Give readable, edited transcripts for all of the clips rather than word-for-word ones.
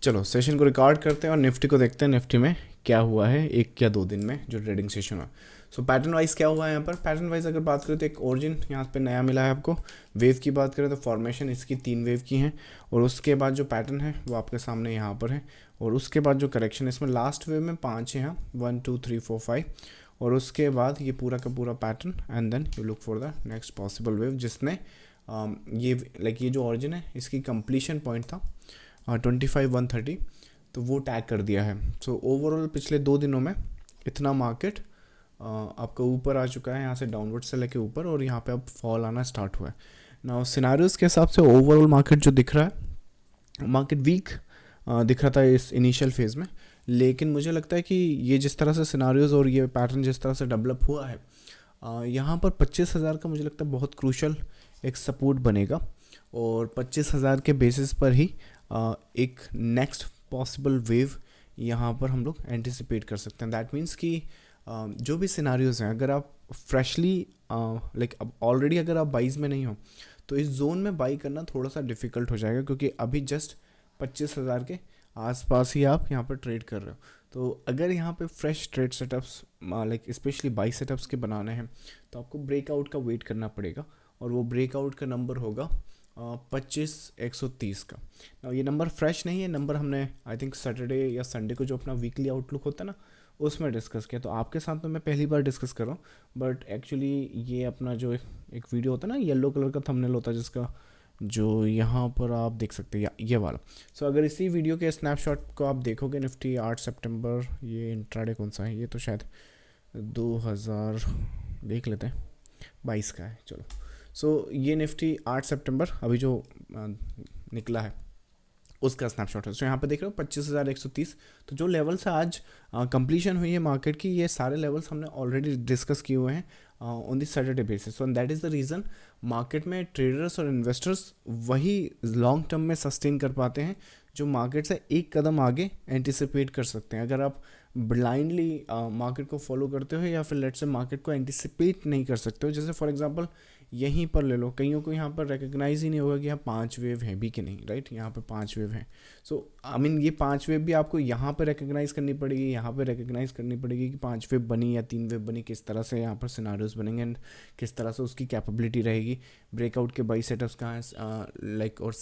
चलो सेशन को रिकॉर्ड करते हैं और निफ्टी को देखते हैं निफ्टी में क्या हुआ है एक या दो दिन में जो ट्रेडिंग सेशन हुआ। सो पैटर्न वाइज क्या हुआ है यहाँ पर। पैटर्न वाइज अगर बात करें तो एक ओरिजिन यहाँ पे नया मिला है आपको। वेव की बात करें तो फॉर्मेशन इसकी 3 वेव की हैं और उसके बाद जो पैटर्न है वो आपके सामने यहाँ पर है। और उसके बाद जो करेक्शन इसमें लास्ट वेव में 5 है यहाँ 1 2 3 4 5 और उसके बाद ये पूरा का पूरा pattern and then you look for the next possible wave जिसने ये लाइक ये जो ओरिजिन है इसकी कंप्लीशन पॉइंट था 25,130 तो वो टैग कर दिया है। सो ओवरऑल पिछले 2 दिनों में इतना मार्केट आपका ऊपर आ चुका है यहाँ से डाउनवर्ड से लेके ऊपर और यहाँ पे अब फॉल आना स्टार्ट हुआ है ना। सिनारियोज के हिसाब से ओवरऑल मार्केट जो दिख रहा है मार्केट वीक दिख रहा था इस इनिशियल फेज़ में, लेकिन मुझे लगता है कि ये जिस तरह से सिनारियोज और ये पैटर्न जिस तरह से डेवलप हुआ है यहाँ पर 25,000 का मुझे लगता है बहुत क्रूशल एक सपोर्ट बनेगा और 25,000 के बेसिस पर ही एक नेक्स्ट पॉसिबल वेव यहाँ पर हम लोग एंटिसिपेट कर सकते हैं। दैट मीन्स कि जो भी सिनारियोज हैं अगर आप फ्रेशली लाइक अब ऑलरेडी अगर आप बाइज में नहीं हो तो इस जोन में बाई करना थोड़ा सा डिफ़िकल्ट हो जाएगा क्योंकि अभी जस्ट 25,000 के आसपास ही आप यहाँ पर ट्रेड कर रहे हो। तो अगर यहाँ पे fresh trade setups like specially by setups के बनाने हैं तो आपको ब्रेकआउट का वेट करना पड़ेगा और वो ब्रेकआउट का नंबर होगा 25,130 का। ना ये नंबर फ्रेश नहीं है, नंबर हमने आई थिंक सैटरडे या संडे को जो अपना वीकली आउटलुक होता है ना उसमें डिस्कस किया। तो आपके साथ तो मैं पहली बार डिस्कस कर रहा हूँ बट एक्चुअली ये अपना जो एक वीडियो होता है ना येलो कलर का थंबनेल होता है जिसका जो यहाँ पर आप देख सकते हैं ये वाला। सो अगर इसी वीडियो के स्नैपशॉट को आप देखोगे निफ्टी 8 सितंबर, ये इंट्राडे कौन सा है, ये तो शायद 2000 देख लेते हैं 22 का है। चलो सो ये निफ्टी 8 सितंबर अभी जो निकला है उसका स्नैपशॉट है। सो यहाँ पे देख रहे हो 25,130। तो जो लेवल्स आज कंप्लीशन हुई है मार्केट की ये सारे लेवल्स हमने ऑलरेडी डिस्कस किए हुए हैं on the Saturday basis. So that is the reason market में ट्रेडर्स और इन्वेस्टर्स वही लॉन्ग टर्म में सस्टेन कर पाते हैं जो मार्केट से एक कदम आगे एंटिसिपेट कर सकते हैं। अगर आप ब्लाइंडली मार्केट को फॉलो करते हो या फिर लेट्स से मार्केट को एंटिसिपेट नहीं कर सकते हो, जैसे फॉर एग्जांपल यहीं पर ले लो, कईयों को यहाँ पर रिकग्नाइज ही नहीं होगा कि यहाँ 5 वेव हैं भी कि नहीं, राइट। यहाँ पे 5 वेव हैं। सो आई मीन ये 5 वेव भी आपको यहाँ पर रिकग्नाइज करनी पड़ेगी, यहाँ पर रिकग्नाइज करनी पड़ेगी कि 5 वेव बनी या 3 वेव बनी, किस तरह से यहाँ पर सिनारियोज बनेंगे एंड किस तरह से उसकी कैपेबिलिटी रहेगी। ब्रेकआउट के बाई सेटअप्स कहाँ है लाइक और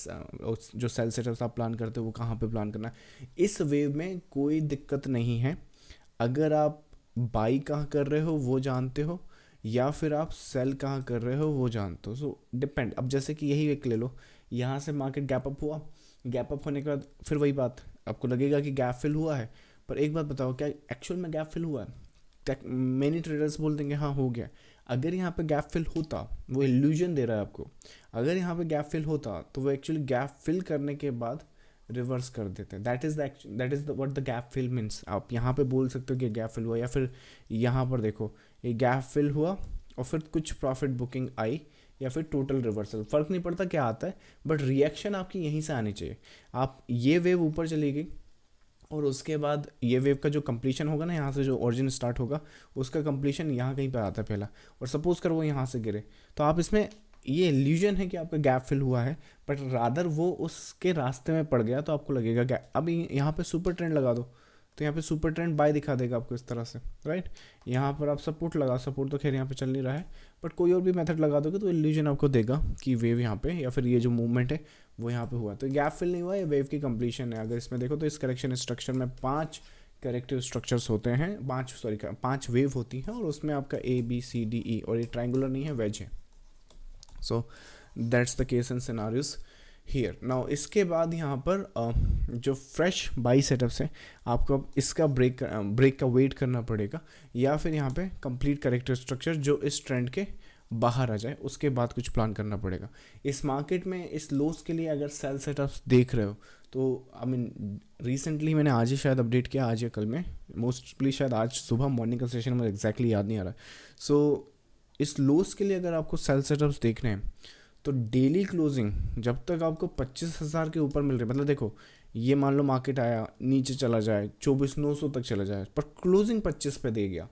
जो सेल सेटअप्स आप प्लान करते हो वो कहाँ पर प्लान करना है। इस वेव में कोई दिक्कत नहीं है अगर आप बाई कहाँ कर रहे हो वो जानते हो या फिर आप सेल कहाँ कर रहे हो वो जानते हो। सो डिपेंड। अब जैसे कि यही एक ले लो, यहाँ से मार्केट गैप अप हुआ, गैप अप होने के बाद फिर वही बात आपको लगेगा कि गैप फिल हुआ है, पर एक बात बताओ क्या एक्चुअल में गैप फिल हुआ है। मेनी ट्रेडर्स बोल देंगे हाँ हो गया। अगर यहाँ पे गैप फिल होता, वो इल्यूजन दे रहा है आपको, अगर यहाँ पे गैप फिल होता तो वो एक्चुअली गैप फिल करने के बाद रिवर्स कर देते हैं। That is what the gap fill means. आप यहाँ पे बोल सकते हो कि गैप फिल हुआ या फिर यहाँ पर देखो ये गैप फिल हुआ और फिर कुछ प्रॉफिट बुकिंग आई या फिर टोटल रिवर्सल, फ़र्क नहीं पड़ता क्या आता है, बट रिएक्शन आपकी यहीं से आनी चाहिए। आप ये वेव ऊपर चली गई और उसके बाद ये वेव का जो कंप्लीशन होगा ना, यहाँ से जो ओरिजिन स्टार्ट होगा उसका कंप्लीशन यहाँ कहीं पर आता है पहला, और सपोज कर वो यहाँ से गिरे तो आप इसमें ये इल्यूजन है कि आपका गैप फिल हुआ है, बट रादर वो उसके रास्ते में पड़ गया तो आपको लगेगा गैप। अभी यहाँ पे सुपर ट्रेंड लगा दो तो यहाँ पे सुपर ट्रेंड बाय दिखा देगा आपको इस तरह से, राइट। यहाँ पर आप सपोर्ट लगा, सपोर्ट तो खैर यहाँ पे चल नहीं रहा है, बट कोई और भी मेथड लगा दोगे तो इल्यूजन आपको देगा कि वेव यहाँ पे या फिर ये जो मूवमेंट है वो यहाँ पे हुआ। तो गैप फिल नहीं हुआ, ये वेव की कंप्लीशन है। अगर इसमें देखो तो इस करेक्शन स्ट्रक्चर में 5 करेक्टिव स्ट्रक्चर्स होते हैं, 5 वेव होती हैं और उसमें आपका ABCDE और ये ट्राइंगुलर नहीं है, वेज है। सो that's the case and scenarios here. Now इसके बाद यहाँ पर जो फ्रेश बाई सेटअप्स है आपको अब इसका ब्रेक का वेट करना पड़ेगा या फिर यहाँ पे कंप्लीट करेक्टिव स्ट्रक्चर जो इस ट्रेंड के बाहर आ जाए उसके बाद कुछ प्लान करना पड़ेगा। इस मार्केट में इस लोस के लिए अगर सेल सेटअप्स देख रहे हो तो आई मीन रिसेंटली मैंने आज ही शायद अपडेट किया, आज या कल में, मोस्टली शायद आज सुबह मॉर्निंग का सेशन में एग्जैक्टली याद नहीं आ रहा। सो इस लोस के लिए अगर आपको सेल सेटअप्स देखने हैं तो डेली क्लोजिंग जब तक आपको 25,000 के ऊपर मिल रही है, मतलब देखो ये मान लो मार्केट आया नीचे चला जाए 24,900 तक चला जाए पर क्लोजिंग 25 पे दे गया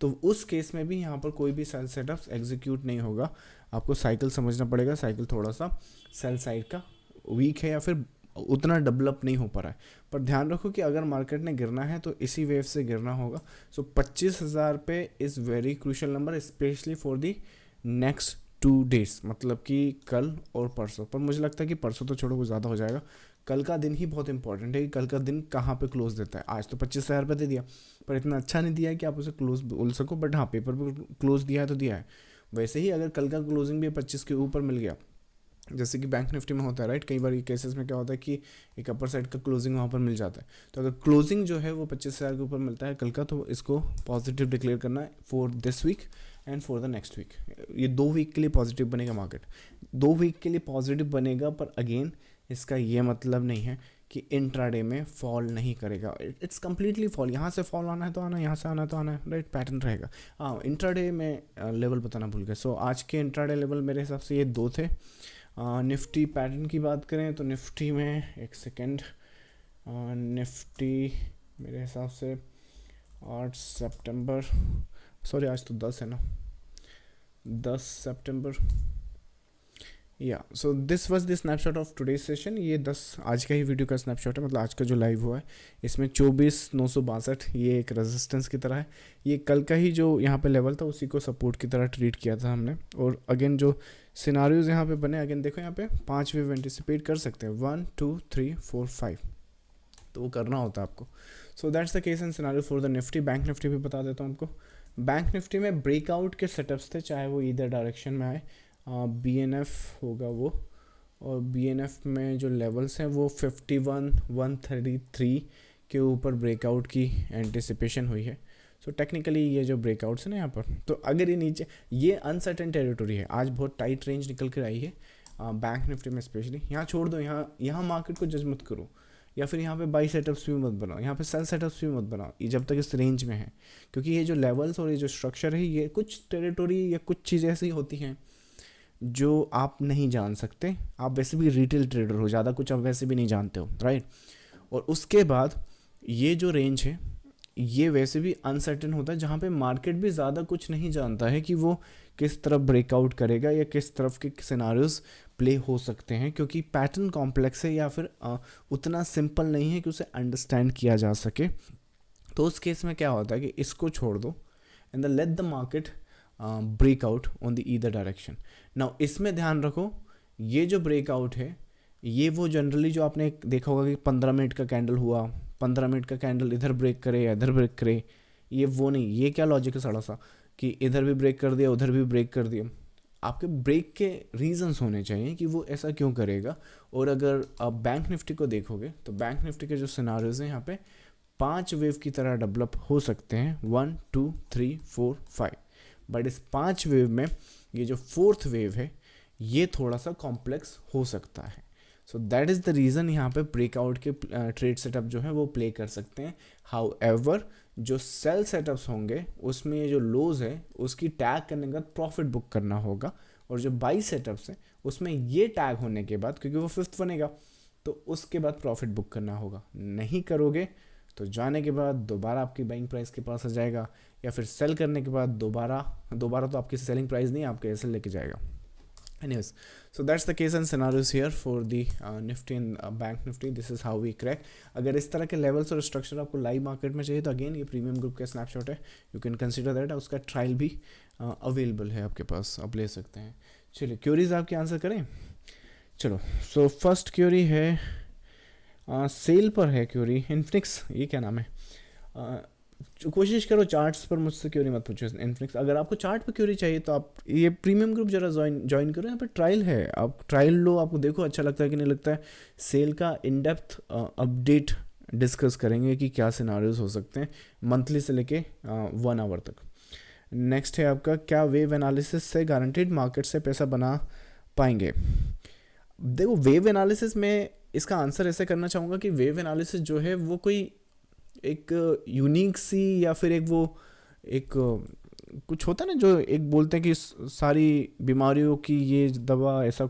तो उस केस में भी यहाँ पर कोई भी सेल सेटअप्स एग्जीक्यूट नहीं होगा। आपको साइकिल समझना पड़ेगा, साइकिल थोड़ा सा सेल साइड का वीक है या फिर उतना डेवलप नहीं हो पा रहा है। पर ध्यान रखो कि अगर मार्केट ने गिरना है तो इसी वेव से गिरना होगा। सो 25,000 पे is very crucial number, specially for the next 2 days, मतलब कि कल और परसों। पर मुझे लगता है कि परसों तो छोड़ो, वो ज़्यादा हो जाएगा। कल का दिन ही बहुत इंपॉर्टेंट है कि कल का दिन कहाँ पे क्लोज देता है। आज तो 25,000 पे दे दिया, पर इतना अच्छा नहीं दिया है कि आप उसे क्लोज बोल सको, बट हाँ पेपर पर क्लोज दिया है तो दिया है। वैसे ही अगर कल का क्लोजिंग भी 25 के ऊपर मिल गया, जैसे कि बैंक निफ्टी में होता है राइट, कई बार ये केसेस में क्या होता है कि एक अपर साइड का क्लोजिंग वहाँ पर मिल जाता है। तो अगर क्लोजिंग जो है वो 25,000 के ऊपर मिलता है कल का, तो इसको पॉजिटिव डिक्लेयर करना है for this week and for the next week. ये 2 वीक के लिए पॉजिटिव बनेगा मार्केट, 2 वीक के लिए पॉजिटिव बनेगा। पर अगेन इसका ये मतलब नहीं है कि इंट्राडे में फॉल नहीं करेगा। इट्स कम्प्लीटली फॉल, यहाँ से फॉल आना है तो आना, यहाँ से आना है तो आना है, राइट, पैटर्न रहेगा। हाँ, इंट्राडे में लेवल बताना भूल गए। सो आज के इंट्राडे लेवल मेरे हिसाब से ये 2 थे। निफ्टी पैटर्न की बात करें तो निफ्टी में एक सेकेंड, निफ्टी मेरे हिसाब से 8 सितंबर, सॉरी आज तो 10 है ना, 10 सितंबर, या so this was the snapshot of today's session. ये 10 आज का ही वीडियो का स्नैपशॉट है, मतलब आज का जो लाइव हुआ है इसमें 24,962 ये एक रेजिस्टेंस की तरह है। ये कल का ही जो यहाँ पे लेवल था उसी को सपोर्ट की तरह ट्रीट किया था हमने। और अगेन जो सिनारियोज यहाँ पे बने, अगेन देखो यहाँ पे 5 वेव एंटिसिपेट कर सकते हैं, 1 2 3 4 5, तो वो करना होता है आपको। सो that's the case and scenario for the Nifty. Bank Nifty भी बता देता हूँ आपको। बैंक निफ्टी में ब्रेकआउट के सेटअप्स थे, चाहे वो इधर डायरेक्शन में आए, BNF होगा वो, और BNF में जो लेवल्स हैं वो 51 133 के ऊपर ब्रेकआउट की एंटिसिपेशन हुई है। सो टेक्निकली ये जो ब्रेकआउट्स हैं ना यहाँ पर, तो अगर ये नीचे, ये अनसर्टेन टेरिटरी है। आज बहुत टाइट रेंज निकल कर आई है बैंक निफ्टी में स्पेशली। यहाँ छोड़ दो, यहाँ मार्केट को जज मत करो, या फिर यहाँ पे बाई सेटअप्स भी मत बनाओ, यहाँ पे सेल सेटअप्स भी मत बनाओ ये जब तक इस रेंज में है। क्योंकि ये जो लेवल्स और ये जो स्ट्रक्चर है, ये कुछ टेरिटरी या कुछ चीज़ें ऐसी होती हैं जो आप नहीं जान सकते। आप वैसे भी रिटेल ट्रेडर हो, ज़्यादा कुछ आप वैसे भी नहीं जानते हो, राइट। और उसके बाद ये जो रेंज है ये वैसे भी अनसर्टेन होता है, जहाँ पे मार्केट भी ज़्यादा कुछ नहीं जानता है कि वो किस तरफ ब्रेकआउट करेगा या किस तरफ के सिनारियोज प्ले हो सकते हैं, क्योंकि पैटर्न कॉम्प्लेक्स है या फिर उतना सिंपल नहीं है कि उसे अंडरस्टैंड किया जा सके। तो उस केस में क्या होता है कि इसको छोड़ दो and the late the market breakout on the either direction. Now इसमें ध्यान रखो, ये जो ब्रेकआउट है ये वो जनरली जो आपने देखा होगा कि 15 मिनट का कैंडल हुआ, 15 मिनट का कैंडल इधर ब्रेक करे या इधर ब्रेक करे, ये वो नहीं। ये क्या लॉजिक है साड़ा सा कि इधर भी ब्रेक कर दिया उधर भी ब्रेक कर दिया। आपके ब्रेक के रीजंस होने चाहिए कि वो ऐसा क्यों करेगा। और अगर आप बैंक निफ्टी को देखोगे तो बैंक निफ्टी के जो सिनारियोज हैं यहाँ पे 5 वेव की तरह डेवलप हो सकते हैं, 1 2 3 4 5। बट इस 5 वेव में ये जो 4th वेव है ये थोड़ा सा कॉम्प्लेक्स हो सकता है। So that is the reason यहाँ पे ब्रेकआउट के ट्रेड सेटअप जो है वो प्ले कर सकते हैं। हाउ एवर जो सेल सेटअप्स होंगे उसमें ये जो लोज है उसकी टैग करने के बाद प्रॉफिट बुक करना होगा, और जो बाई सेटअप्स हैं उसमें ये टैग होने के बाद, क्योंकि वो 5th बनेगा, तो उसके बाद प्रॉफिट बुक करना होगा। नहीं करोगे तो जाने के बाद दोबारा आपकी बाइंग प्राइस के पास आ जाएगा, या फिर सेल करने के बाद दोबारा तो आपकी सेलिंग प्राइस नहीं, आपके ऐसे लेके जाएगा। Anyways, so that's the case and scenarios here for the Nifty and Bank Nifty. This is how we crack. अगर इस तरह के लेवल्स और स्ट्रक्चर आपको लाइव मार्केट में चाहिए तो अगेन ये प्रीमियम ग्रुप का स्नैपशॉट है, यू कैन कंसिडर दैट। उसका ट्रायल भी अवेलेबल है आपके पास, आप ले सकते हैं। चलिए क्यूरीज आपके आंसर करें। चलो, सो फर्स्ट क्यूरी है सेल पर है क्यूरी, इन्फिनिक्स, ये क्या नाम है, कोशिश करो चार्ट्स पर मुझसे क्यूरी मत पूछो इन्फिनिक्स। अगर आपको चार्ट पर क्यूरी चाहिए तो आप ये प्रीमियम ग्रुप जरा ज्वाइन करो, यहाँ पर ट्रायल है, आप ट्रायल लो, आपको देखो अच्छा लगता है कि नहीं लगता है। सेल का इन डेप्थ अपडेट डिस्कस करेंगे कि क्या सिनारियोज हो सकते हैं मंथली से लेके 1 आवर तक। नेक्स्ट है आपका, क्या वेव एनालिसिस से गारंटीड मार्केट से पैसा बना पाएंगे। देखो वेव एनालिसिस में इसका आंसर ऐसे करना चाहूँगा कि वेव एनालिसिस जो है वो कोई एक यूनिक सी या फिर एक कुछ होता है ना, जो एक बोलते हैं कि सारी बीमारियों की ये दवा, ऐसा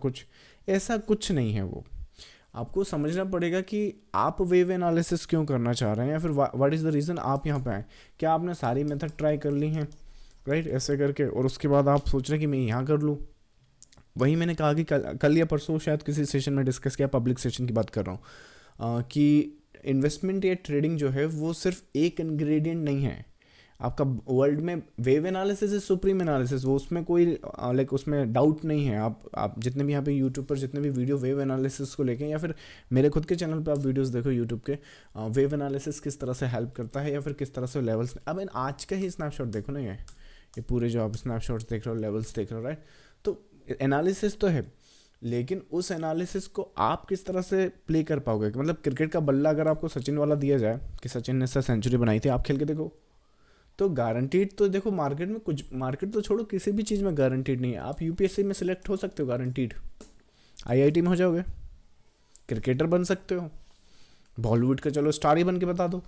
कुछ नहीं है। वो आपको समझना पड़ेगा कि आप वेव एनालिसिस क्यों करना चाह रहे हैं, या फिर व्हाट इज़ द रीज़न आप यहाँ पे आए। क्या आपने सारी मेथड ट्राई कर ली हैं, राइट, ऐसे करके, और उसके बाद आप सोच रहे हैं कि मैं यहाँ कर लूँ। वही मैंने कहा कि कल या परसों शायद किसी सेशन में डिस्कस किया, पब्लिक सेशन की बात कर रहा हूँ, कि इन्वेस्टमेंट या ट्रेडिंग जो है वो सिर्फ एक इंग्रेडिएंट नहीं है आपका वर्ल्ड में। Wave analysis is supreme analysis, वो उसमें कोई लाइक उसमें डाउट नहीं है। आप जितने भी यहाँ पे यूट्यूब पर जितने भी वीडियो वेव एनालिसिस को लेके, या फिर मेरे खुद के चैनल पे आप वीडियोस देखो यूट्यूब के, वेव एनालिसिस किस तरह से हेल्प करता है या फिर किस तरह से लेवल्स। अब इन आज का ही स्नैपशॉट देखो ना, ये पूरे जो आप स्नैपशॉट्स देख रहे हो, लेवल्स देख रहे हो, राइट। तो एनालिसिस तो है, लेकिन उस एनालिसिस को आप किस तरह से प्ले कर पाओगे। मतलब क्रिकेट का बल्ला अगर आपको सचिन वाला दिया जाए कि सचिन ने इससे सेंचुरी बनाई थी, आप खेल के देखो तो गारंटीड तो देखो, मार्केट में कुछ, मार्केट तो छोड़ो, किसी भी चीज़ में गारंटीड नहीं है। आप यूपीएससी में सिलेक्ट हो सकते हो गारंटीड, आईआईटी में हो जाओगे, क्रिकेटर बन सकते हो, बॉलीवुड का चलो स्टार ही बन के बता दो,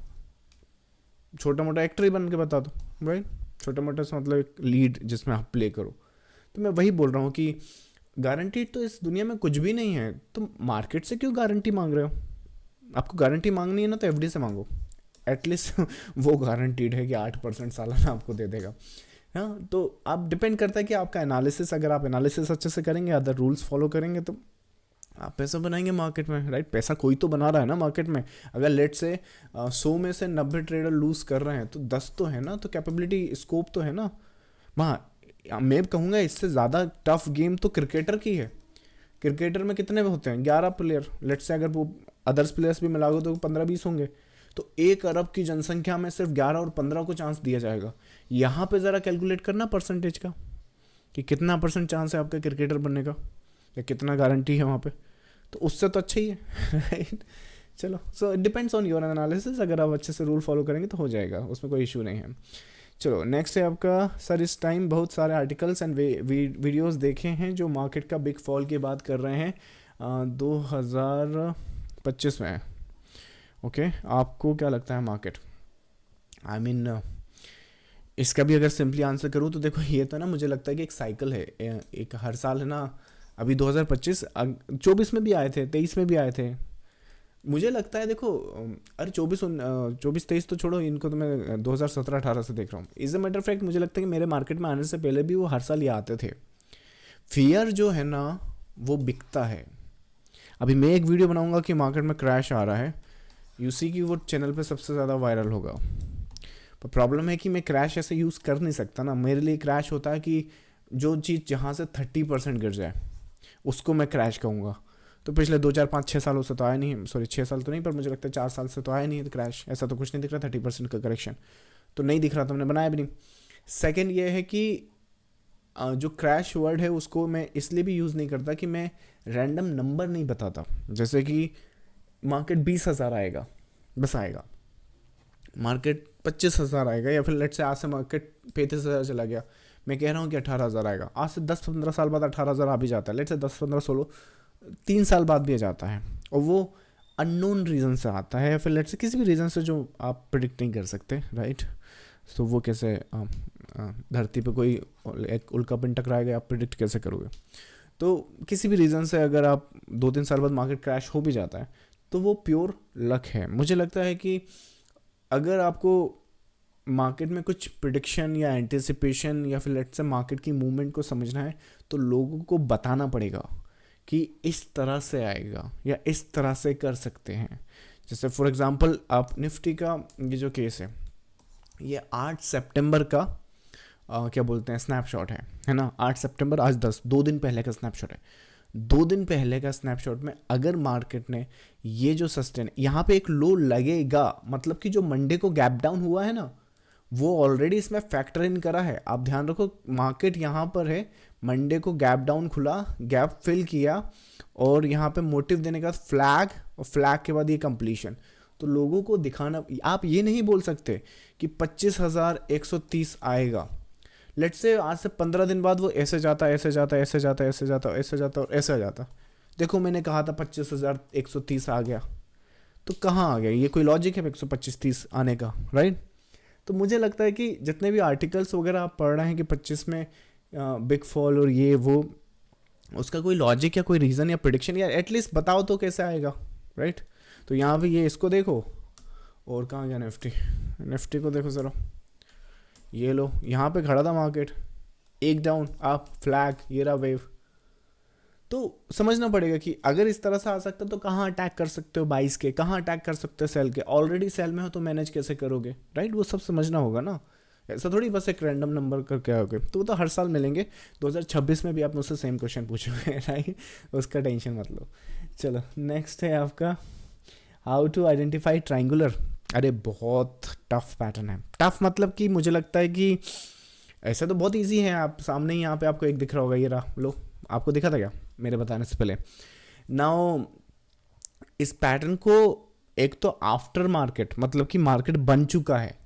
छोटा मोटा एक्टर ही बन के बता दो, राइट। छोटा मोटा सा मतलब एक लीड जिसमें आप प्ले करो। तो मैं वही बोल रहा हूँ कि गारंटीड तो इस दुनिया में कुछ भी नहीं है। तो मार्केट से क्यों गारंटी मांग रहे हो? आपको गारंटी मांगनी है ना तो एफडी से मांगो, एटलीस्ट वो गारंटीड है कि 8% सालाना आपको दे देगा। हाँ, तो आप डिपेंड करता है कि आपका एनालिसिस, अगर आप एनालिसिस अच्छे से करेंगे, अदर रूल्स फॉलो करेंगे, तो आप पैसा बनाएंगे मार्केट में, राइट। पैसा कोई तो बना रहा है ना मार्केट में। अगर लेट से 100 में से 90 ट्रेडर लूज कर रहे हैं तो 10 तो है ना, तो कैपेबिलिटी स्कोप तो है ना वहाँ। मैं कहूँगा इससे ज़्यादा टफ गेम तो क्रिकेटर की है। क्रिकेटर में कितने होते हैं? 11 प्लेयर, लेट से अगर वो अदर्स प्लेयर्स भी मिलाओगे तो 15-20 होंगे। तो 1 अरब की जनसंख्या में सिर्फ 11 और 15 को चांस दिया जाएगा। यहाँ पे ज़रा कैलकुलेट करना परसेंटेज का कि कितना % चांस है आपका क्रिकेटर बनने का, या कितना गारंटी है वहाँ पे। तो उससे तो अच्छा ही है, राइट। चलो, so it depends on your analysis. अगर आप अच्छे से रूल फॉलो करेंगे तो हो जाएगा, उसमें कोई इशू नहीं है। चलो नेक्स्ट है आपका, सर इस टाइम बहुत सारे आर्टिकल्स एंड वीडियोस देखे हैं जो मार्केट का बिग फॉल की बात कर रहे हैं 2025 में। ओके, आपको क्या लगता है मार्केट, आई मीन इसका भी अगर सिंपली आंसर करूँ तो देखो, ये तो ना मुझे लगता है कि एक साइकिल है, एक हर साल है ना। अभी 2025 24 में भी आए थे, 23 में भी आए थे। मुझे लगता है देखो, अरे 24-23 तो छोड़ो, इनको तो मैं 2017-18 से देख रहा हूँ। इज अ मैटर फैक्ट मुझे लगता है कि मेरे मार्केट में आने से पहले भी वो हर साल ये आते थे। फियर जो है ना वो बिकता है। अभी मैं एक वीडियो बनाऊंगा कि मार्केट में क्रैश आ रहा है, यूसी की वो चैनल पे सबसे ज़्यादा वायरल होगा। पर प्रॉब्लम है कि मैं क्रैश ऐसे यूज़ कर नहीं सकता ना। मेरे लिए क्रैश होता है कि जो चीज़ जहाँ से 30% गिर जाए उसको मैं क्रैश कहूँगा। तो पिछले 2-4-5-6 सालों से तो आया नहीं, सॉरी 6 साल तो नहीं, पर मुझे लगता है 4 साल से तो आया नहीं तो क्रैश। ऐसा तो कुछ नहीं दिख रहा, 30% का करेक्शन तो नहीं दिख रहा, तो हमने बनाया भी नहीं। सेकेंड ये है कि जो क्रैश वर्ड है उसको मैं इसलिए भी यूज़ नहीं करता कि मैं रैंडम नंबर नहीं बताता। जैसे कि मार्केट 20,000 आएगा, बस आएगा। मार्केट 25,000 आएगा, या फिर लेट से आज से मार्केट 35,000 चला गया, मैं कह रहा हूँ कि 18,000 आएगा। आज से 10-15 साल बाद 18,000 आ भी जाता है, लेट से 10-15-16 3 साल बाद भी आ जाता है, और वो अननोन रीज़न से आता है, या फिर लेट से किसी भी रीज़न से जो आप प्रिडिक्ट नहीं कर सकते, राइट। तो वो कैसे धरती पे कोई एक उल्का पिंड टकराएगा, आप प्रिडिक्ट कैसे करोगे? तो किसी भी रीज़न से अगर आप 2-3 साल बाद मार्केट क्रैश हो भी जाता है तो वो प्योर लक है। मुझे लगता है कि अगर आपको मार्केट में कुछ प्रिडिक्शन या एंटिसिपेशन या फिर लेट से मार्केट की मूवमेंट को समझना है तो लोगों को बताना पड़ेगा कि इस तरह से आएगा या इस तरह से कर सकते हैं। जैसे फॉर एग्जांपल आप निफ्टी का ये जो केस है, ये 8 सितंबर का क्या बोलते हैं स्नैपशॉट है ना। 8 सितंबर, आज 2 दिन पहले का स्नैपशॉट है। 2 दिन पहले का स्नैपशॉट में अगर मार्केट ने ये जो सस्टेन, यहाँ पे एक लो लगेगा, मतलब कि जो मंडे को गैप डाउन हुआ है ना वो ऑलरेडी इसमें फैक्टर इन करा है। आप ध्यान रखो, मार्केट यहाँ पर है, मंडे को गैप डाउन खुला, गैप फिल किया, और यहाँ पे मोटिव देने के बाद फ्लैग, और फ्लैग के बाद ये कंप्लीशन। तो लोगों को दिखाना, आप ये नहीं बोल सकते कि 25,130 आएगा। लेट से आज से 15 दिन बाद वो ऐसे जाता, ऐसे जाता, ऐसे जाता, ऐसे जाता, ऐसे जाता और ऐसे जाता। देखो मैंने कहा था 25,130 आ गया, तो कहाँ आ गया? ये कोई लॉजिक है 125-30 आने का, राइट। तो मुझे लगता है कि जितने भी आर्टिकल्स वगैरह आप पढ़ रहे हैं कि 25 में बिग फॉल और ये वो, उसका कोई लॉजिक या कोई रीज़न या प्रिडिक्शन या एटलीस्ट बताओ तो कैसे आएगा, राइट। तो यहाँ पे ये इसको देखो, और कहाँ गया निफ्टी को देखो ज़रा, ये लो यहाँ पे खड़ा था मार्केट, एक डाउन, आप फ्लैग, ये रहा वेव, तो समझना पड़ेगा कि अगर इस तरह से आ सकता है तो कहाँ अटैक कर सकते हो 22 के, कहाँ अटैक कर सकते हो सेल के, ऑलरेडी सेल में हो तो मैनेज कैसे करोगे, राइट, वो सब समझना होगा ना। ऐसा थोड़ी बस एक रैंडम नंबर करके आओगे, तो वो तो हर साल मिलेंगे, 2026 में भी आप मुझसे सेम क्वेश्चन पूछोगे राइट, उसका टेंशन मत लो। चलो नेक्स्ट है आपका हाउ टू आइडेंटिफाई ट्राइंगुलर। अरे बहुत टफ पैटर्न है, टफ मतलब कि मुझे लगता है कि ऐसा तो बहुत इजी है, आप सामने ही यहाँ पे आपको एक दिख रहा होगा, ये रहा, लो आपको दिखा था क्या मेरे बताने से पहले। नाउ इस पैटर्न को एक तो आफ्टर मार्केट, मतलब कि मार्केट बन चुका है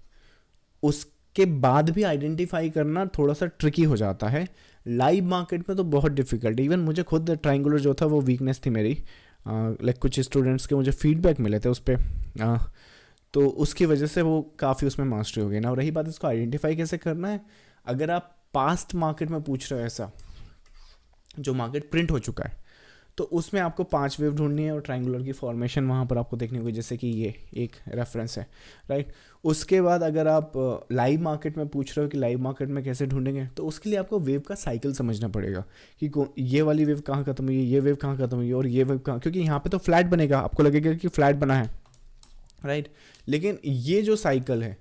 उसके बाद भी आइडेंटिफाई करना थोड़ा सा ट्रिकी हो जाता है, लाइव मार्केट में तो बहुत डिफिकल्ट। इवन मुझे खुद ट्राइंगुलर जो था वो वीकनेस थी मेरी, लाइक कुछ स्टूडेंट्स के मुझे फीडबैक मिले थे उस पर, तो उसकी वजह से वो काफ़ी उसमें मास्टरी हो गई ना। और रही बात इसको आइडेंटिफाई कैसे करना है, अगर आप पास्ट मार्केट में पूछ रहे हो, ऐसा जो मार्केट प्रिंट हो चुका है, तो उसमें आपको 5 वेव ढूंढनी है और ट्राइंगुलर की फॉर्मेशन वहाँ पर आपको देखनी होगी, जैसे कि ये एक रेफरेंस है, राइट। उसके बाद अगर आप लाइव मार्केट में पूछ रहे हो कि लाइव मार्केट में कैसे ढूंढेंगे, तो उसके लिए आपको वेव का साइकिल समझना पड़ेगा कि ये वाली वेव कहाँ खत्म हुई, ये वेव कहाँ खत्म हुई और ये वेव कहाँ, क्योंकि यहाँ पे तो फ्लैट बनेगा, आपको लगेगा कि फ्लैट बना है, राइट। लेकिन ये जो साइकिल है,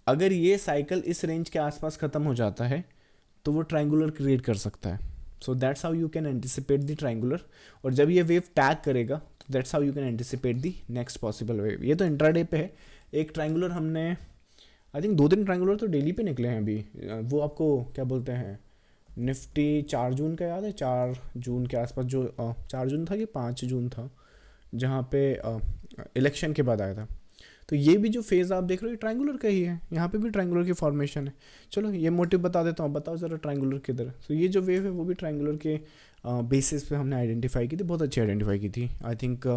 अगर ये साइकिल इस रेंज के आसपास ख़त्म हो जाता है तो वो ट्राइंगुलर क्रिएट कर सकता है। So that's how you can anticipate the triangular. और जब ये वेव टैग करेगा तो that's how you can anticipate the next possible wave. ये तो इंट्राडे पे है। एक ट्राइंगुलर हमने आई थिंक 2 दिन ट्राइंगुलर तो डेली पे निकले हैं अभी। वो आपको क्या बोलते हैं, निफ्टी 4 जून का याद है, 4 जून के आसपास जो 4 जून था कि 5 जून था, जहाँ पे इलेक्शन के बाद आया था। तो ये भी जो फेज़ आप देख रहे हो ये ट्राइंगुलर का ही है, यहाँ पे भी ट्राइंगुलर की फॉर्मेशन है। चलो ये मोटिव बता देता हूँ, बताओ ज़रा ट्राइंगुलर किधर है। तो ये जो वेव है वो भी ट्राइंगुलर के बेसिस पे हमने आइडेंटिफाई की थी, बहुत अच्छी आइडेंटिफाई की थी। आई थिंक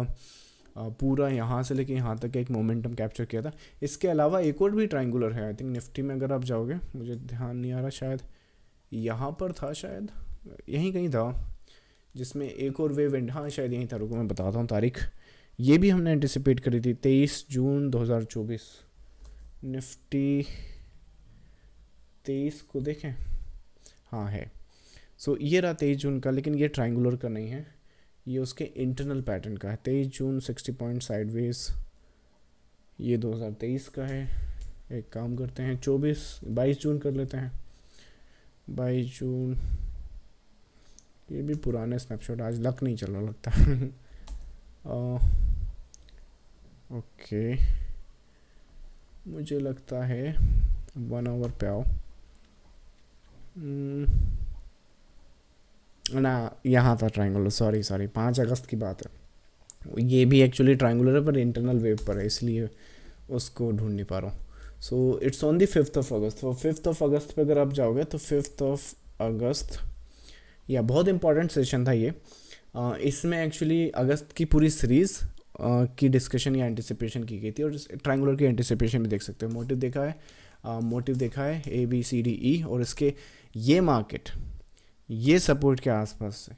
पूरा यहाँ से लेके यहाँ तक एक मोमेंटम कैप्चर किया था। इसके अलावा एक और भी ट्राइंगुलर है, आई थिंक निफ्टी में अगर आप जाओगे, मुझे ध्यान नहीं आ रहा, शायद यहाँ पर था, शायद यहीं कहीं था, जिसमें एक और वेव एंड, हाँ शायद यहीं था, रुको मैं बताता हूँ तारीख। ये भी हमने एंटिसिपेट करी थी 23 जून 2024, निफ्टी 23 को देखें, हाँ है। सो ये रहा 23 जून का, लेकिन ये ट्राइंगुलर का नहीं है, ये उसके इंटरनल पैटर्न का है। 23 जून 60 पॉइंट साइडवेज, ये 2023 का है। एक काम करते हैं 22 जून कर लेते हैं, 22 जून, ये भी पुराने स्नैपशॉट, आज लक नहीं चल रहा लगता ओके मुझे लगता है 1 आवर पे आओ ना, यहाँ था ट्राइंगुलर, सॉरी 5 अगस्त की बात है। ये भी एक्चुअली ट्राइंगुलर है पर इंटरनल वेव पर है, इसलिए उसको ढूंढ नहीं पा रहा हूँ। So it's on the 5th of अगस्त। तो 5th ऑफ अगस्त पे अगर आप जाओगे तो 5th ऑफ अगस्त, या बहुत इंपॉर्टेंट सेशन था ये। इसमें एक्चुअली अगस्त की पूरी सीरीज़ की डिस्कशन या एंटिसिपेशन की गई थी, और ट्राइंगुलर की एंटिसिपेशन भी देख सकते हो। मोटिव देखा है ABCDE, और इसके ये मार्केट, ये सपोर्ट के आसपास से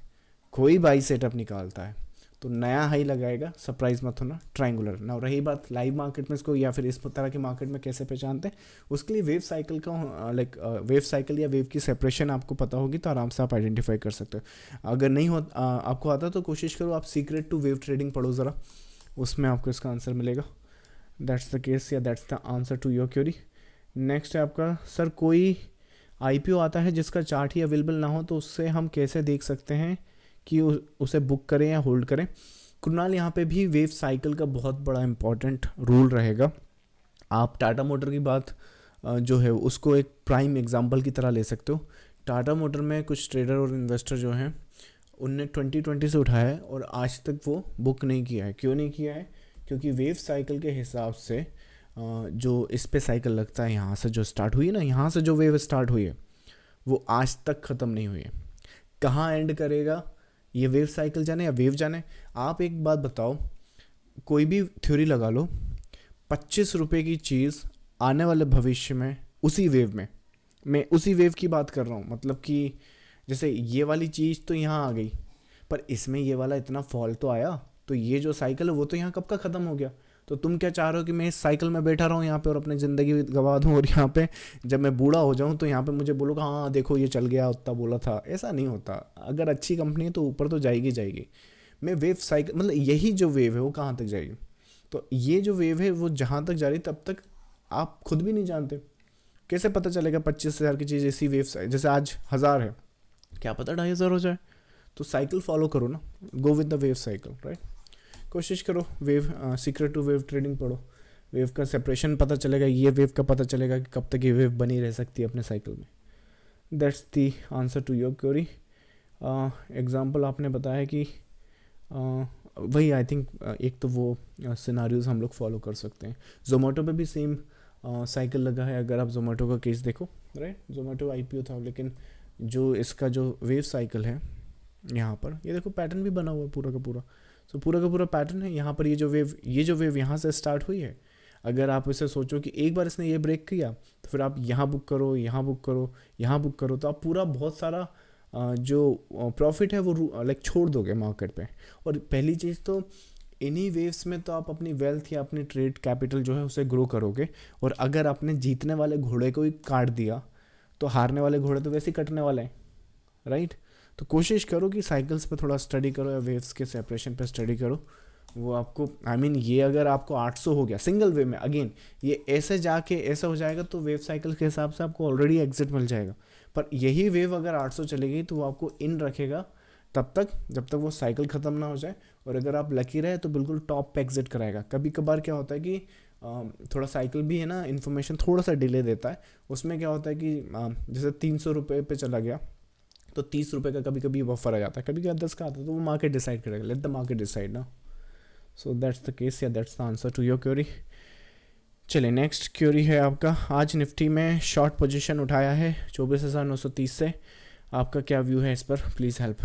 कोई बाई सेटअप निकालता है तो नया हाई लगाएगा, सरप्राइज मत होना, ट्राइंगुलर ना। रही बात लाइव मार्केट में इसको या फिर इस तरह के मार्केट में कैसे पहचानते हैं, उसके लिए वेव साइकिल का लाइक वेव साइकिल या वेव की सेपरेशन आपको पता होगी तो आराम से आप आइडेंटिफाई कर सकते हो। अगर नहीं हो आपको आता तो कोशिश करो आप सीक्रेट टू वेव ट्रेडिंग पढ़ो ज़रा, उसमें आपको इसका आंसर मिलेगा। दैट्स द केस या that's the answer to your query. Next है आपका, सर कोई IPO आता है जिसका चार्ट ही अवेलेबल ना हो तो उससे हम कैसे देख सकते हैं कि उसे बुक करें या होल्ड करें। कुणाल, यहाँ पे भी वेव साइकिल का बहुत बड़ा इंपॉर्टेंट रूल रहेगा। आप टाटा मोटर की बात जो है उसको एक प्राइम एग्जांपल की तरह ले सकते हो। टाटा मोटर में कुछ ट्रेडर और इन्वेस्टर जो हैं उनने 2020 से उठाया है और आज तक वो बुक नहीं किया है। क्यों नहीं किया है? क्योंकि वेव साइकिल के हिसाब से जो इस पे साइकिल लगता है, यहाँ से जो स्टार्ट हुई है ना, यहाँ से जो वेव स्टार्ट हुई है वो आज तक ख़त्म नहीं हुई है। कहाँ एंड करेगा ये वेव साइकिल जाने या वेव जाने। आप एक बात बताओ, कोई भी थ्योरी लगा लो, 25 रुपये की चीज़ आने वाले भविष्य में उसी वेव में, मैं उसी वेव की बात कर रहा हूँ, मतलब कि जैसे ये वाली चीज़ तो यहाँ आ गई पर इसमें ये वाला इतना फॉल तो आया, तो ये जो साइकिल है वो तो यहाँ कब का ख़त्म हो गया। तो तुम क्या चाह रहे हो कि मैं इस साइकिल में बैठा रहूँ यहाँ पे और अपनी ज़िंदगी गवा दूँ, और यहाँ पे जब मैं बूढ़ा हो जाऊँ तो यहाँ पे मुझे बोलोगा हाँ देखो ये चल गया, उतना बोला था। ऐसा नहीं होता। अगर अच्छी कंपनी है तो ऊपर तो जाएगी जाएगी। मैं वेव साइकिल मतलब यही जो वेव है वो कहाँ तक जाएगी, तो ये जो वेव है वो जहाँ तक जा रही तब तक आप खुद भी नहीं जानते। कैसे पता चलेगा 25,000 की चीज़ इसी वेव साइकिल, जैसे आज 1,000 है, क्या पता 2,500 हो जाए। तो साइकिल फॉलो करो ना, go with the wave cycle, right. कोशिश करो wave, secret to wave trading पढ़ो, वेव का सेपरेशन पता चलेगा, ये वेव का पता चलेगा कि कब तक ये वेव बनी रह सकती है अपने साइकिल में। That's the answer to your query. Example आपने बताया कि वही आई थिंक एक तो वो सिनारियोज हम लोग फॉलो कर सकते हैं। जोमेटो पे भी सेम साइकिल लगा है। अगर आप जोमेटो का केस देखो, राइट, जोमेटो आईपीओ था, लेकिन जो इसका जो वेव साइकिल है यहाँ पर, ये देखो पैटर्न भी बना हुआ है पूरा का पूरा। सो पूरा का पूरा पैटर्न है यहाँ पर। ये जो वेव यहाँ से स्टार्ट हुई है, अगर आप इसे सोचो कि एक बार इसने ये ब्रेक किया तो फिर आप यहाँ बुक करो, यहाँ बुक करो, यहाँ बुक करो, तो आप पूरा बहुत सारा जो प्रॉफिट है वो लाइक छोड़ दोगे मार्केट पे। और पहली चीज़ तो इन्हीं वेव्स में तो आप अपनी वेल्थ या अपनी ट्रेड कैपिटल जो है उसे ग्रो करोगे। और अगर आपने जीतने वाले घोड़े को ही काट दिया तो हारने वाले घोड़े तो वैसे ही कटने वाले हैं, राइट। तो कोशिश करो कि साइकिल्स पे थोड़ा स्टडी करो या वेव्स के सेपरेशन पे स्टडी करो। वो आपको ये अगर आपको 800 हो गया सिंगल वेव में, अगेन ये ऐसे जाके ऐसा हो जाएगा तो वेव साइकिल के हिसाब से आपको ऑलरेडी एग्जिट मिल जाएगा। पर यही वेव अगर 800 चलेगी तो वो आपको इन रखेगा तब तक जब तक वो साइकिल ख़त्म ना हो जाए। और अगर आप लकी रहे तो बिल्कुल टॉप पे एग्जिट कराएगा। कभी कभार क्या होता है कि थोड़ा साइकिल भी है ना, इन्फॉर्मेशन थोड़ा सा डिले देता है। उसमें क्या होता है कि जैसे 300 रुपये पे चला गया तो 30 रुपये का कभी कभी ऑफर आ जाता है, कभी कभी 10 का आता है, तो वो मार्केट डिसाइड करेगा। लेट द मार्केट डिसाइड ना। सो दैट्स द केस या that's the answer to your query. चलिए नेक्स्ट क्वेरी है आपका, आज निफ्टी में शॉर्ट पोजीशन उठाया है 24,930 से, आपका क्या व्यू है इस पर, प्लीज़ हेल्प।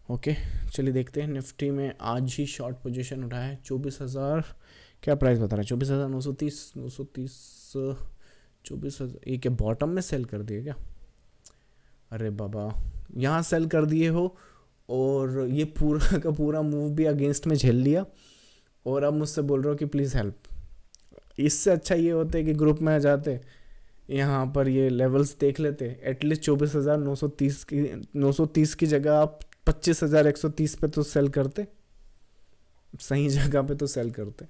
ओके चलिए देखते हैं। निफ्टी में आज ही शॉर्ट पोजीशन उठाया है 24,000, क्या प्राइस बता रहा है 24,930, 24,000। ये क्या बॉटम में सेल कर दिए क्या? अरे बाबा, यहाँ सेल कर दिए हो और ये पूरा का पूरा मूव भी अगेंस्ट में झेल लिया और अब मुझसे बोल रहे हो कि प्लीज़ हेल्प। इससे अच्छा ये होता है कि ग्रुप में आ जाते, यहाँ पर ये लेवल्स देख लेते, एटलीस्ट 24,930 की जगह आप 25,130 पे तो सेल करते, सही जगह पे तो सेल करते।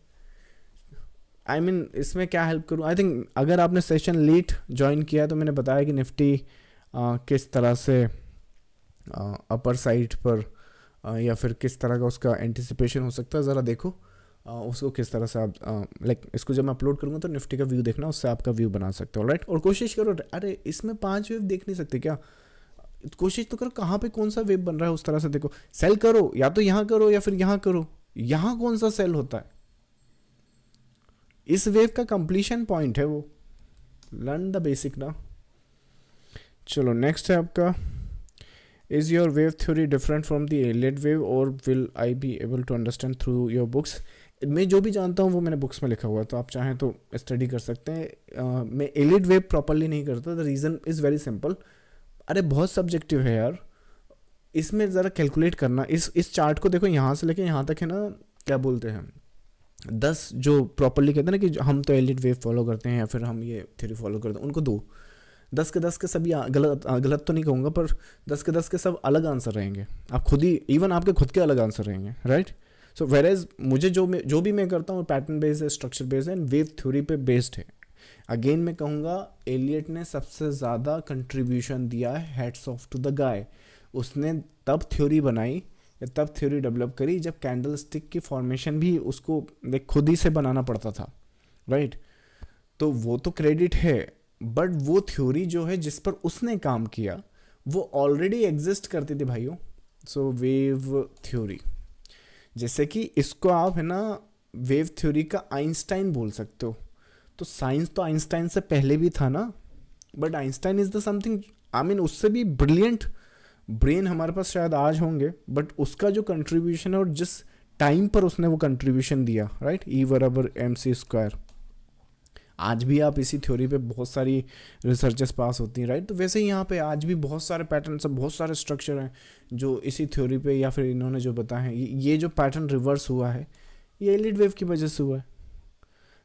इसमें क्या हेल्प करूँ? आई थिंक अगर आपने सेशन लेट ज्वाइन किया तो मैंने बताया कि निफ्टी किस तरह से अपर साइड पर या फिर किस तरह का उसका एंटिसिपेशन हो सकता है, ज़रा देखो उसको किस तरह से आप लाइक इसको जब मैं अपलोड करूँगा तो निफ्टी का व्यू देखना, उससे आपका व्यू बना सकते हो, राइट। और कोशिश करो, अरे इसमें 5 वेव देख नहीं सकते क्या? कोशिश तो करो कहाँ पे कौन सा वेव बन रहा है उस तरह से देखो। सेल करो या तो यहाँ करो या फिर यहाँ करो, यहाँ कौन सा सेल होता है? इस वेव का कंप्लीशन पॉइंट है वो। लर्न द बेसिक ना। चलो नेक्स्ट है आपका, is your wave theory different from the Elliott wave और will I be able to understand through your books. मैं जो भी जानता हूँ वो मैंने बुक्स में लिखा हुआ है, तो आप चाहें तो स्टडी कर सकते हैं। मैं एलियट वेव प्रॉपरली नहीं करता, the reason is very simple. अरे बहुत सब्जेक्टिव है यार, इसमें ज़रा कैलकुलेट करना। इस चार्ट को देखो, यहाँ से लेके यहाँ तक है ना, क्या बोलते हैं 10 जो प्रॉपरली कहते हैं ना कि हम तो एलियट वेव फॉलो करते हैं या फिर हम ये थ्योरी फॉलो करते हैं, उनको दो 10 के 10 के सभी गलत तो नहीं कहूँगा, पर 10 के 10 के सब अलग आंसर रहेंगे। आप खुद ही, इवन आपके खुद के अलग आंसर रहेंगे, राइट। सो वेरेज मुझे जो भी मैं करता हूँ पैटर्न बेस्ड है, स्ट्रक्चर बेस्ड है, वेव थ्योरी पे बेस्ड है। अगेन मैं कहूँगा एलियट ने सबसे ज़्यादा कंट्रीब्यूशन दिया है, hats off to the guy. उसने तब थ्योरी बनाई या तब थ्योरी डेवलप करी जब कैंडल स्टिक की फॉर्मेशन भी उसको खुद ही से बनाना पड़ता था, राइट। तो वो तो क्रेडिट है, बट वो थ्योरी जो है जिस पर उसने काम किया वो ऑलरेडी एग्जिस्ट करती थी भाइयों। सो वेव थ्योरी, जैसे कि इसको आप है ना वेव थ्योरी का आइंस्टाइन बोल सकते हो। तो साइंस तो आइंस्टाइन से पहले भी था ना, but Einstein is the something उससे भी ब्रिलियंट ब्रेन हमारे पास शायद आज होंगे, बट उसका जो कंट्रीब्यूशन है और जिस टाइम पर उसने वो कंट्रीब्यूशन दिया, राइट, E=mc²। आज भी आप इसी थ्योरी पे बहुत सारी रिसर्चेस पास होती हैं, राइट। तो वैसे ही यहाँ पे आज भी बहुत सारे पैटर्न सब, बहुत सारे स्ट्रक्चर हैं जो इसी थ्योरी पे या फिर इन्होंने जो बताए हैं। ये जो पैटर्न रिवर्स हुआ है ये एलियट वेव की वजह से हुआ है,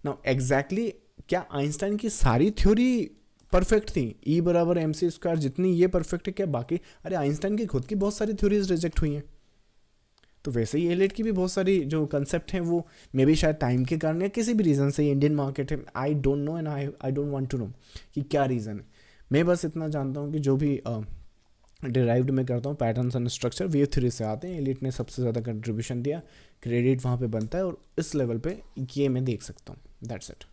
नाउ एग्जैक्टली क्या आइंस्टाइन की सारी थ्योरी परफेक्ट थी? ई बराबर एम सी स्क्वायर जितनी ये परफेक्ट है, क्या बाकी? अरे आइंस्टाइन की खुद की बहुत सारी थ्योरीज रिजेक्ट हुई हैं। तो वैसे ही एलियट की भी बहुत सारी जो कंसेप्ट हैं वो मे बी शायद टाइम के कारण या किसी भी रीज़न से इंडियन मार्केट है, I don't know and I don't want to know कि क्या रीज़न है। मैं बस इतना जानता हूँ कि जो भी डिराइव्ड में करता हूँ patterns and structure wave theory से आते हैं। एलिट ने सबसे ज़्यादा कंट्रीब्यूशन दिया, क्रेडिट वहाँ पे बनता है, और इस लेवल पे ये मैं देख सकता हूँ। That's it.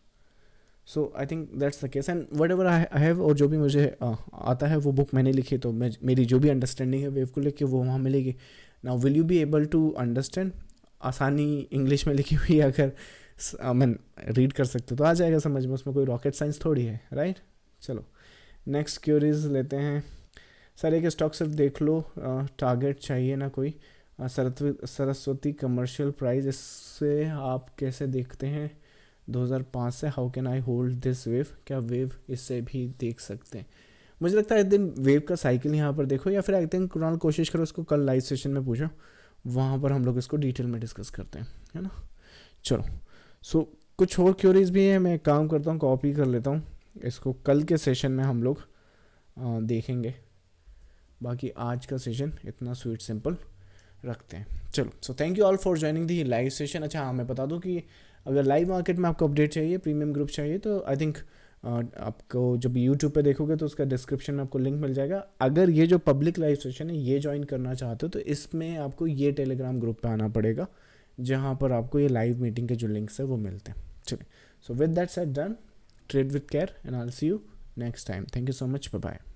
So I think that's the case and what ever I have, और जो भी मुझे आता है वो बुक मैंने लिखी, तो मेरी जो भी अंडरस्टैंडिंग है वेव को लेके वो वहाँ मिलेगी। Now will you be able to understand? आसानी इंग्लिश में लिखी हुई अगर मीन रीड कर सकते हो तो आ जाएगा समझ में, उसमें कोई रॉकेट साइंस थोड़ी है, राइट? चलो नेक्स्ट क्यूरीज लेते हैं। सर एक स्टॉक सिर्फ देख लो, टारगेट चाहिए ना कोई। सरस्वती कमर्शियल प्राइस, इससे आप कैसे देखते हैं 2005 से? How can I hold this wave? क्या वेव इससे भी देख सकते हैं? मुझे लगता है एक दिन वेव का साइकिल यहाँ पर देखो, या फिर आई थिंक कुणाल कोशिश करो इसको कल लाइव सेशन में पूछो, वहाँ पर हम लोग इसको डिटेल में डिस्कस करते हैं, है ना? चलो सो कुछ और क्यूरीज भी हैं, मैं काम करता हूँ कॉपी कर लेता हूँ, इसको कल के सेशन में हम लोग देखेंगे। बाकी आज का सेशन इतना स्वीट सिंपल रखते हैं। चलो so thank you all for joining the live session. अच्छा हाँ, मैं बता दूं कि अगर लाइव मार्केट में आपको अपडेट चाहिए, प्रीमियम ग्रुप चाहिए, तो आई थिंक आपको जब यूट्यूब पे देखोगे तो उसका डिस्क्रिप्शन में आपको लिंक मिल जाएगा। अगर ये जो पब्लिक लाइव सेशन है ये ज्वाइन करना चाहते हो तो इसमें आपको ये टेलीग्राम ग्रुप पे आना पड़ेगा, जहाँ पर आपको ये लाइव मीटिंग के जो लिंक्स है वो मिलते हैं। चलिए so with that said done, trade with care and I will see you next time. Thank you so much, bye bye.